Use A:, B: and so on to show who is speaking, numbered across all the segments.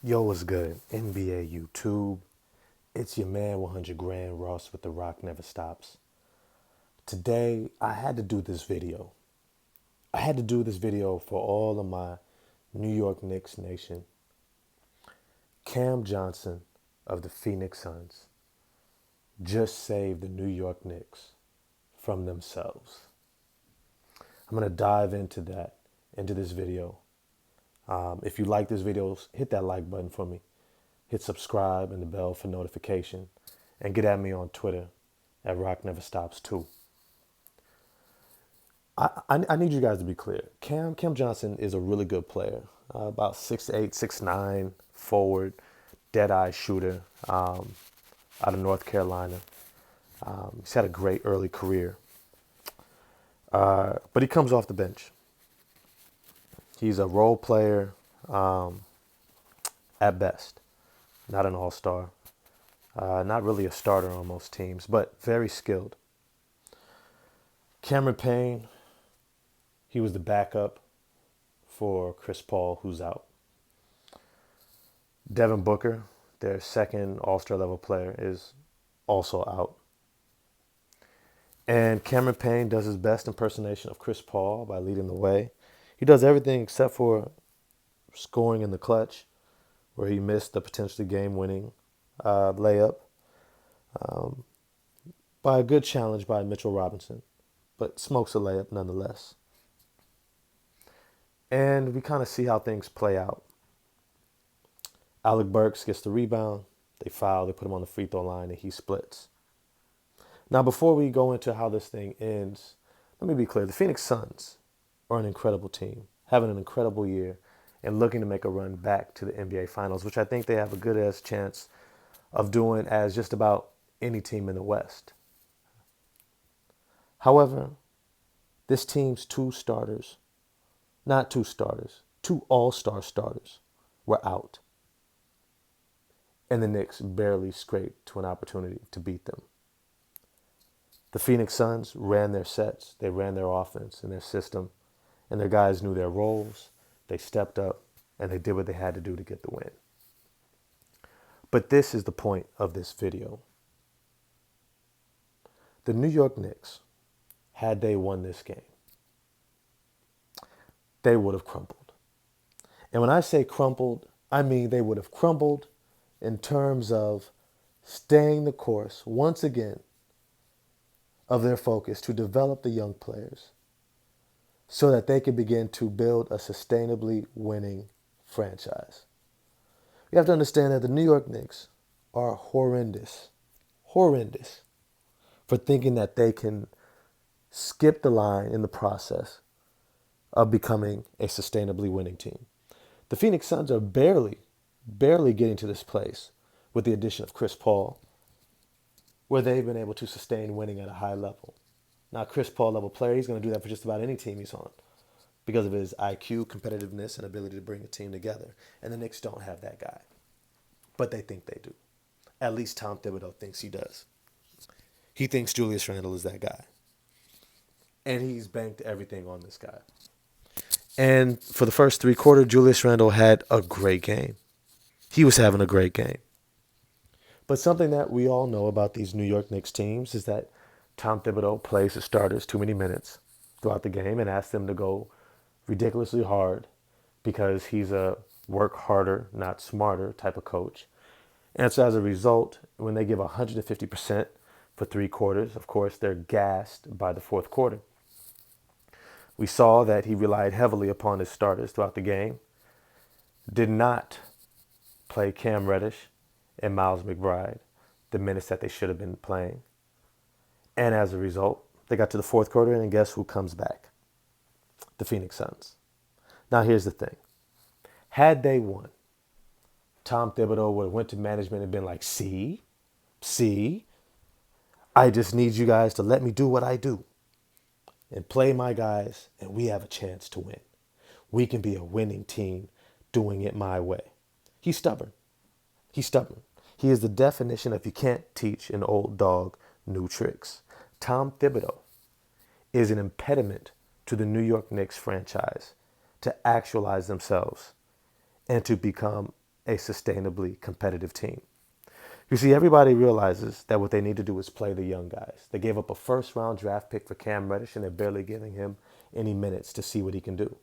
A: Yo, what's good? NBA YouTube. It's your man 100 Grand Ross with The Rock Never Stops. Today, I had to do this video. I had to do this video for all of my New York Knicks nation. Cam Johnson of the Phoenix Suns just saved the New York Knicks from themselves. I'm going to dive into this video. If you like this video, hit that like button for me. Hit subscribe and the bell for notification. And get at me on Twitter at Rock Never Stops too. I need you guys to be clear. Cam Johnson is a really good player. About 6'8", 6'9", forward, dead-eye shooter out of North Carolina. He's had a great early career. But he comes off the bench. He's a role player at best, not an all-star. Not really a starter on most teams, but very skilled. Cameron Payne, he was the backup for Chris Paul, who's out. Devin Booker, their second all-star level player, is also out. And Cameron Payne does his best impersonation of Chris Paul by leading the way. He does everything except for scoring in the clutch, where he missed the potentially game-winning layup by a good challenge by Mitchell Robinson, but smokes a layup nonetheless. And we kind of see how things play out. Alec Burks gets the rebound. They foul. They put him on the free throw line, and he splits. Now, before we go into how this thing ends, let me be clear. The Phoenix Suns are an incredible team, having an incredible year, and looking to make a run back to the NBA Finals, which I think they have a good-ass chance of doing as just about any team in the West. However, this team's two all-star starters were out. And the Knicks barely scraped to an opportunity to beat them. The Phoenix Suns ran their sets, they ran their offense and their system, and their guys knew their roles. They stepped up, and they did what they had to do to get the win. But this is the point of this video. The New York Knicks, had they won this game, they would have crumbled. And when I say crumbled, I mean they would have crumbled in terms of staying the course once again of their focus to develop the young players so that they can begin to build a sustainably winning franchise. You have to understand that the New York Knicks are horrendous for thinking that they can skip the line in the process of becoming a sustainably winning team. The Phoenix Suns are barely getting to this place with the addition of Chris Paul, where they've been able to sustain winning at a high level. Now, Chris Paul level player, he's going to do that for just about any team he's on because of his IQ, competitiveness, and ability to bring a team together. And the Knicks don't have that guy, but they think they do. At least Tom Thibodeau thinks he does. He thinks Julius Randle is that guy. And he's banked everything on this guy. And for the first three quarters, Julius Randle had a great game. He was having a great game. But something that we all know about these New York Knicks teams is that Tom Thibodeau plays his starters too many minutes throughout the game and asks them to go ridiculously hard because he's a work harder, not smarter type of coach. And so as a result, when they give 150% for three quarters, of course, they're gassed by the fourth quarter. We saw that he relied heavily upon his starters throughout the game, did not play Cam Reddish and Miles McBride the minutes that they should have been playing. And as a result, they got to the fourth quarter, and guess who comes back? The Phoenix Suns. Now, here's the thing. Had they won, Tom Thibodeau would have went to management and been like, see, I just need you guys to let me do what I do and play my guys, and we have a chance to win. We can be a winning team doing it my way. He's stubborn. He is the definition of you can't teach an old dog new tricks. Tom Thibodeau is an impediment to the New York Knicks franchise to actualize themselves and to become a sustainably competitive team. You see, everybody realizes that what they need to do is play the young guys. They gave up a first round draft pick for Cam Reddish, and they're barely giving him any minutes to see what he can do.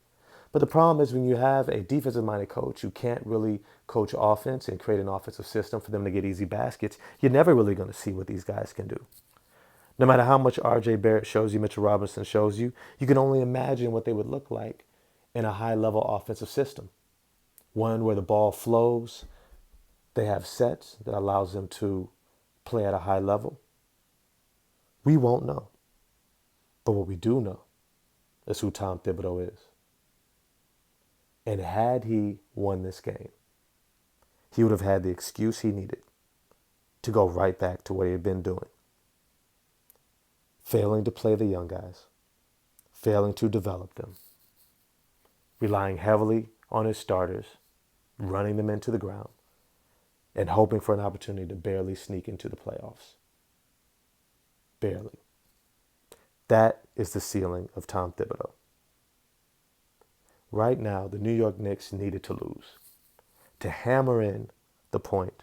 A: But the problem is when you have a defensive-minded coach who can't really coach offense and create an offensive system for them to get easy baskets, you're never really going to see what these guys can do. No matter how much R.J. Barrett shows you, Mitchell Robinson shows you, you can only imagine what they would look like in a high-level offensive system. One where the ball flows, they have sets that allows them to play at a high level. We won't know. But what we do know is who Tom Thibodeau is. And had he won this game, he would have had the excuse he needed to go right back to what he had been doing. Failing to play the young guys, failing to develop them, relying heavily on his starters, running them into the ground, and hoping for an opportunity to barely sneak into the playoffs. Barely. That is the ceiling of Tom Thibodeau. Right now, the New York Knicks needed to lose, to hammer in the point.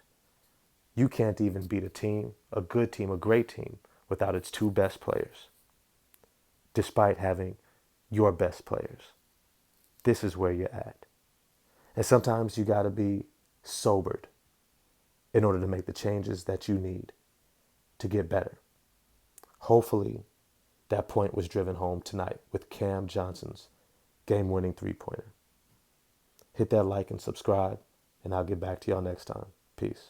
A: You can't even beat a team, a good team, a great team, without its two best players, despite having your best players. This is where you're at. And sometimes you got to be sobered in order to make the changes that you need to get better. Hopefully, that point was driven home tonight with Cam Johnson's game-winning three-pointer. Hit that like and subscribe, and I'll get back to y'all next time. Peace.